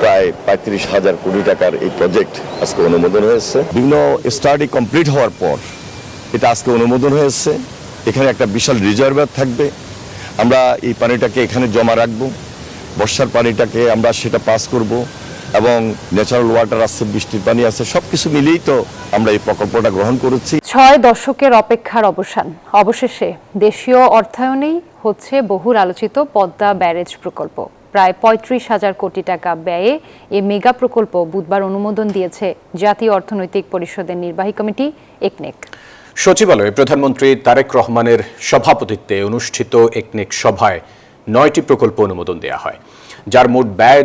প্রায় ৩৫,০০০ কোটি টাকার এই প্রজেক্ট আজকে অনুমোদন হয়েছে। বিভিন্ন স্টাডি কমপ্লিট হওয়ার পর এটা আজকে অনুমোদন হয়েছে। এখানে একটা বিশাল রিজার্ভার থাকবে। আমরা এই পানিটাকে এখানে জমা রাখবো, বর্ষার পানিটাকে আমরা সেটা পাস করব, এবং ন্যাচারাল ওয়াটার আছে, বৃষ্টির পানি আছে, সবকিছু মিলিয়েই তো আমরা এই প্রকল্পটা গ্রহণ করেছি। ৬ দশকের অপেক্ষার অবসান, অবশেষে দেশীয় অর্থায়নেই হচ্ছে বহুল আলোচিত পদ্মা ব্যারেজ প্রকল্প। প্রায় ৩৫,০০০ কোটি টাকা ব্যয়ে এই মেগা প্রকল্প বুধবার অনুমোদন দিয়েছে জাতীয় অর্থনৈতিক পরিষদের নির্বাহী কমিটি একনেক। সচিবালয়ে প্রধানমন্ত্রী তারেক রহমানের সভাপতিত্বে অনুষ্ঠিত একনেক সভায় ৯টি প্রকল্প অনুমোদন দেওয়া হয়, যার মোট ব্যয়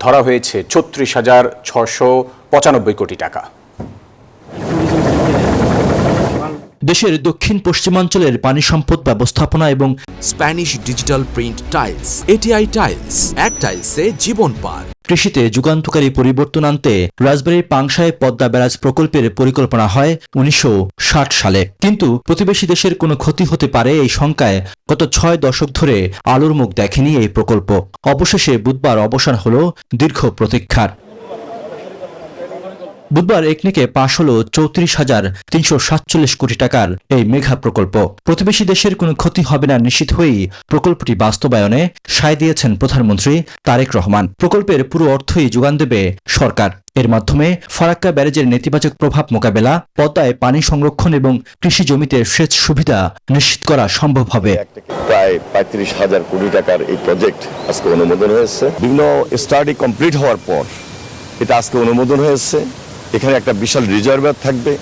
ধরা হয়েছে ৩৬,৬৯৫ কোটি টাকা। দেশের দক্ষিণ পশ্চিমাঞ্চলের পানি সম্পদ ব্যবস্থাপনা এবং Spanish digital print tiles, ATI tiles, এক টাইলসে জীবন পার। কৃষিতে যুগান্তকারী পরিবর্তন আনতে রাজবাড়ীর পাংশায় পদ্মা ব্যারাজ প্রকল্পের পরিকল্পনা হয় ১৯৬০ সালে, কিন্তু প্রতিবেশী দেশের কোনো ক্ষতি হতে পারে এই শঙ্কায় গত ৬ দশক ধরে আলোর মুখ দেখেনি এই প্রকল্প। অবশেষে বুধবার অবসান হল দীর্ঘ প্রতীক্ষার। বুধবার একনেকে পাশ হল ৩৪,৩৪৭ কোটি টাকার এই মেঘা প্রকল্প। প্রতিবেশী দেশের কোনো ক্ষতি হবে না নিশ্চিত হয়েই প্রকল্পটি বাস্তবায়নে সায় দিয়েছেন প্রধানমন্ত্রী তারেক রহমান। প্রকল্পের পুরো অর্থই যোগান দেবে সরকার। এর মাধ্যমে ফারাক্কা ব্যারেজের নেতিবাচক প্রভাব মোকাবেলা, পদ্মায় পানি সংরক্ষণ এবং কৃষি জমিতে সেচ সুবিধা নিশ্চিত করা সম্ভব হবে। প্রায় ৩৫,০০০ কোটি টাকার এই প্রজেক্ট আজকে অনুমোদন হয়েছে। বিভিন্ন স্টাডি কমপ্লিট হওয়ার পর এটা আজকে অনুমোদন হয়েছে। এখানে একটা বিশাল রিজার্ভার থাকবে।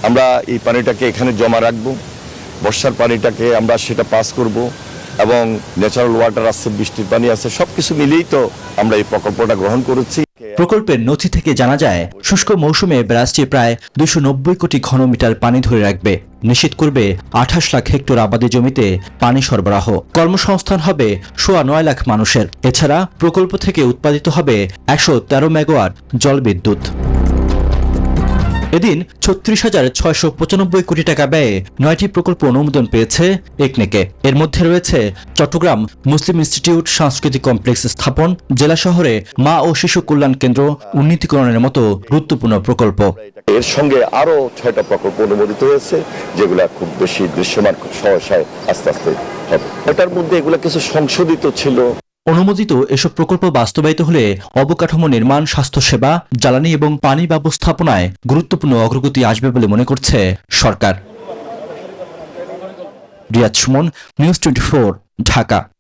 আমরা এই পানিটাকে এখানে জমা রাখবো, বর্ষার পানিটাকে আমরা সেটা পাস করব, এবং ন্যাচারাল ওয়াটার আছে, বৃষ্টির পানি আছে, সবকিছু মিলিয়েই তো আমরা এই প্রকল্পটা গ্রহণ করেছি। প্রকল্পের নথি থেকে জানা যায়, শুষ্ক মৌসুমে ব্যারাজটি প্রায় ২৯০ কোটি ঘনমিটার পানি ধরে রাখবে, নিশ্চিত করবে ২৮ লাখ হেক্টর আবাদি জমিতে পানি সরবরাহ। কর্মসংস্থান হবে ৯.৫ লাখ মানুষের। এছাড়া প্রকল্প থেকে উৎপাদিত হবে ১১৩ মেগাওয়াট জলবিদ্যুৎ। এদিন ৩৬,৬৯৫ কোটি টাকা ব্যয়ে ৯টি প্রকল্প অনুমোদন পেয়েছে একনেকে। এর মধ্যে রয়েছে চট্টগ্রাম মুসলিম ইনস্টিটিউট সাংস্কৃতিক কমপ্লেক্স স্থাপন, জেলা শহরে মা ও শিশু কল্যাণ কেন্দ্র উন্নীতকরণের মতো গুরুত্বপূর্ণ প্রকল্প। এর সঙ্গে আরো ৬টা প্রকল্প অনুমোদিত হয়েছে, যেগুলা খুব বেশি দৃশ্যমান সহসায় আস্তে আস্তে হবে। এটার মধ্যে এগুলা কিছু সংশোধিত ছিল। অনুমোদিত এসব প্রকল্প বাস্তবায়িত হলে অবকাঠামো নির্মাণ, স্বাস্থ্যসেবা, জ্বালানি এবং পানি ব্যবস্থাপনায় গুরুত্বপূর্ণ অগ্রগতি আসবে বলে মনে করছে সরকার। রিয়াদ সুমন, নিউজ 24, ঢাকা।